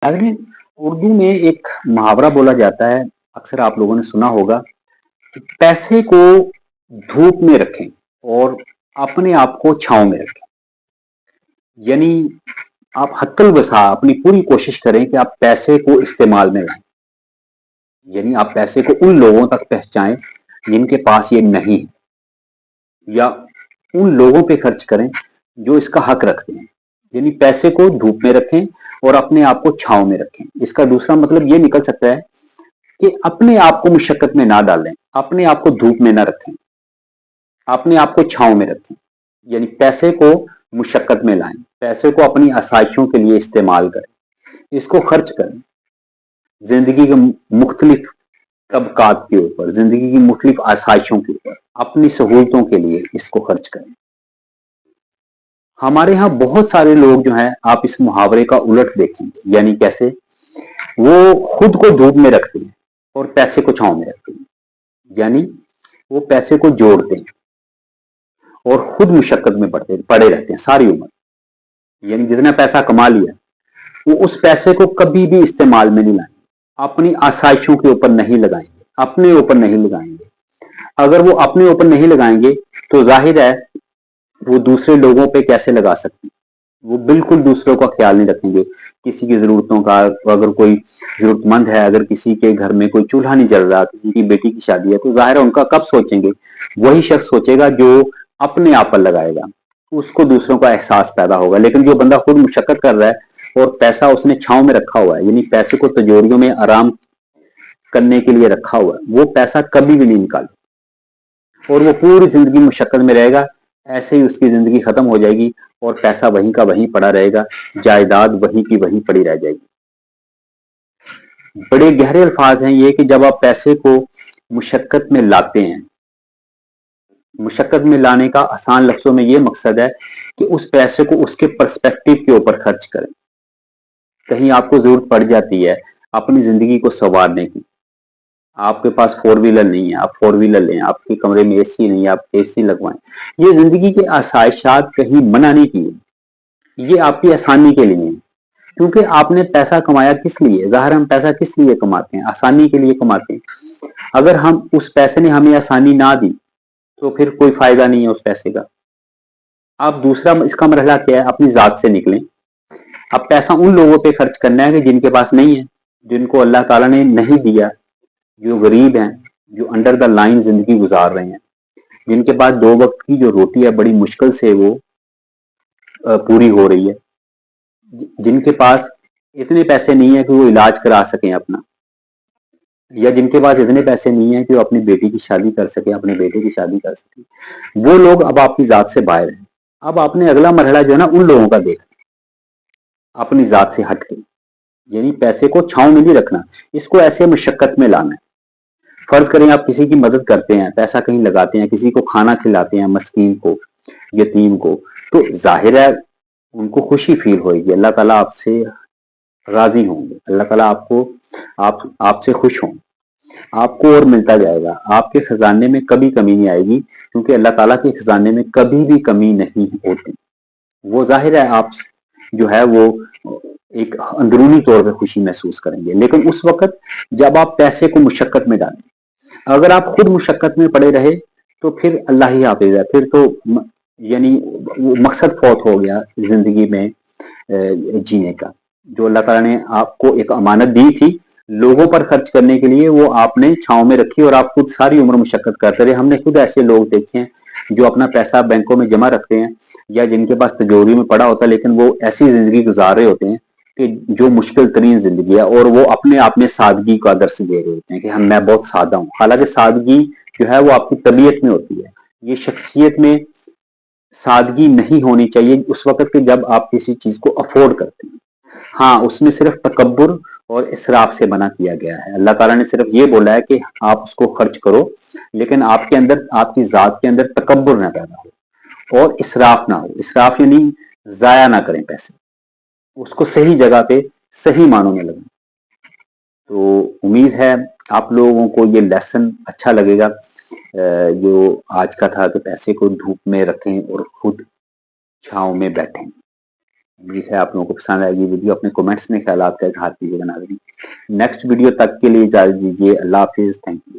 अगर उर्दू में एक मुहावरा बोला जाता है, अक्सर आप लोगों ने सुना होगा कि पैसे को धूप में रखें और अपने आप को छांव में रखें। यानी आप हत्तल बसा अपनी पूरी कोशिश करें कि आप पैसे को इस्तेमाल में लाएं। यानी आप पैसे को उन लोगों तक पहुंचाएं जिनके पास ये नहीं है, या उन लोगों पे खर्च करें जो इसका हक रखते हैं। यानी पैसे को धूप में रखें और अपने आप को छांव में रखें। इसका दूसरा मतलब ये निकल सकता है कि अपने आप को मुशक्कत में ना डालें, अपने आप को धूप में ना रखें, अपने आप को छांव में रखें। यानी पैसे को मुशक्कत में लाएं, पैसे को अपनी आसाइशों के लिए इस्तेमाल करें, इसको खर्च करें। जिंदगी के मुख्तलिफ तबकात के ऊपर, जिंदगी की मुख्तलिफ आसाइशों के ऊपर, अपनी सहूलतों के लिए इसको खर्च करें। हमारे यहाँ बहुत सारे लोग जो हैं, आप इस मुहावरे का उलट देखेंगे। यानी कैसे? वो खुद को धूप में रखते हैं और पैसे को छांव में रखते हैं। यानी वो पैसे को जोड़ते हैं और खुद मुशक्कत में पड़े रहते हैं सारी उम्र। यानी जितना पैसा कमा लिया, वो उस पैसे को कभी भी इस्तेमाल में नहीं लाएंगे, अपनी आसाइशों के ऊपर नहीं लगाएंगे, अपने ऊपर नहीं लगाएंगे। अगर वो अपने ऊपर नहीं लगाएंगे तो जाहिर है वो दूसरे लोगों पे कैसे लगा सकते हैं। वो बिल्कुल दूसरों का ख्याल नहीं रखेंगे, किसी की जरूरतों का। अगर कोई जरूरतमंद है, अगर किसी के घर में कोई चूल्हा नहीं जल रहा, किसी की बेटी की शादी है, तो जाहिर है उनका कब सोचेंगे? वही शख्स सोचेगा जो अपने आप पर लगाएगा, उसको दूसरों का एहसास पैदा होगा। लेकिन जो बंदा खुद मुशक्कत कर रहा है और पैसा उसने छांव में रखा हुआ है, यानी पैसे को तिजोरियों में आराम करने के लिए रखा हुआ है, वो पैसा कभी भी नहीं निकाले और वो पूरी जिंदगी मुशक्कत में रहेगा। ऐसे ही उसकी जिंदगी खत्म हो जाएगी और पैसा वहीं का वहीं पड़ा रहेगा, जायदाद वहीं की वहीं पड़ी रह जाएगी। बड़े गहरे अल्फाज हैं ये कि जब आप पैसे को मुशक्कत में लाते हैं, मुशक्कत में लाने का आसान लफ्जों में ये मकसद है कि उस पैसे को उसके पर्सपेक्टिव के ऊपर खर्च करें। कहीं आपको जरूरत पड़ जाती है अपनी जिंदगी को संवारने की, आपके पास फोर व्हीलर नहीं है, आप फोर व्हीलर लें, आपके कमरे में एसी नहीं है, आप एसी लगवाएं। ये जिंदगी के आसाइशात कहीं मना नहीं किए, ये आपकी आसानी के लिए है। क्योंकि आपने पैसा कमाया किस लिए? ज़ाहिर हम पैसा किस लिए कमाते हैं? आसानी के लिए कमाते हैं। अगर हम उस पैसे ने हमें आसानी ना दी तो फिर कोई फायदा नहीं है उस पैसे का। अब दूसरा इसका मरहला क्या है? अपनी जात से निकलें। अब पैसा उन लोगों पे खर्च करना है कि जिनके पास नहीं है, जिनको अल्लाह ताला ने नहीं दिया, जो गरीब हैं, जो अंडर द लाइन जिंदगी गुजार रहे हैं, जिनके पास दो वक्त की जो रोटी है बड़ी मुश्किल से वो पूरी हो रही है, जिनके पास इतने पैसे नहीं है कि वो इलाज करा सकें अपना, या जिनके पास इतने पैसे नहीं है कि वो अपनी बेटी की शादी कर सके, अपने बेटे की शादी कर सके, वो लोग अब आपकी जात से बाहर हैं। अब आपने अगला मरहला जो है ना उन लोगों का देखना, अपनी जात से हट के। यानी पैसे को छांव में नहीं रखना, इसको ऐसे मुशक्कत में लाना है। फर्ज करें आप किसी की मदद करते हैं, पैसा कहीं लगाते हैं, किसी को खाना खिलाते हैं, मस्कीन को, यतीम को, तो जाहिर है उनको खुशी फील होगी, अल्लाह ताला आपसे राजी होंगे, अल्लाह ताला आपसे खुश होंगे, आपको और मिलता जाएगा, आपके खजाने में कभी कमी नहीं आएगी, क्योंकि अल्लाह ताला के खजाने में कभी भी कमी नहीं होती। वो जाहिर है आप जो है वो एक अंदरूनी तौर पे खुशी महसूस करेंगे। लेकिन उस वक्त जब आप पैसे को मुशक्कत में डालें, अगर आप खुद मुशक्कत में पड़े रहे तो फिर अल्लाह ही हाफिज है। फिर तो यानी वो मकसद फौत हो गया जिंदगी में जीने का, जो अल्लाह ताला ने आपको एक अमानत दी थी लोगों पर खर्च करने के लिए, वो आपने छांव में रखी और आप खुद सारी उम्र मुशक्कत करते रहे। हमने खुद ऐसे लोग देखे हैं जो अपना पैसा बैंकों में जमा रखते हैं या जिनके पास तिजोरी में पड़ा होता है, लेकिन वो ऐसी जिंदगी गुजार रहे होते हैं कि जो मुश्किल तरीन जिंदगी है, और वो अपने आप में सादगी का दर्श दे रहे होते हैं कि हम मैं बहुत सादा हूँ। हालांकि सादगी जो है वो आपकी तबीयत में होती है, ये शख्सियत में सादगी नहीं होनी चाहिए उस वक्त के जब आप किसी चीज को अफोर्ड करते हैं। हाँ, उसमें सिर्फ तकब्बुर और इसराफ से मना किया गया है। अल्लाह ताला ने सिर्फ ये बोला है कि आप उसको खर्च करो, लेकिन आपके अंदर, आपकी जात के अंदर तकब्बुर ना पैदा हो और इसराफ ना हो। इसराफ यानी जाया ना करें पैसे, उसको सही जगह पे सही मानों में लगाएं। तो उम्मीद है आप लोगों को ये लेसन अच्छा लगेगा, जो आज का था कि पैसे को धूप में रखें और खुद छांव में बैठें। امید ہے آپ لوگوں کو پسند آئے گی ویڈیو. اپنے کومنٹس میں خیالات کا اظہار کیجیے گا ناظرین. نیکسٹ ویڈیو تک کے لیے اجازت دیجیے. اللہ حافظ. Thank you.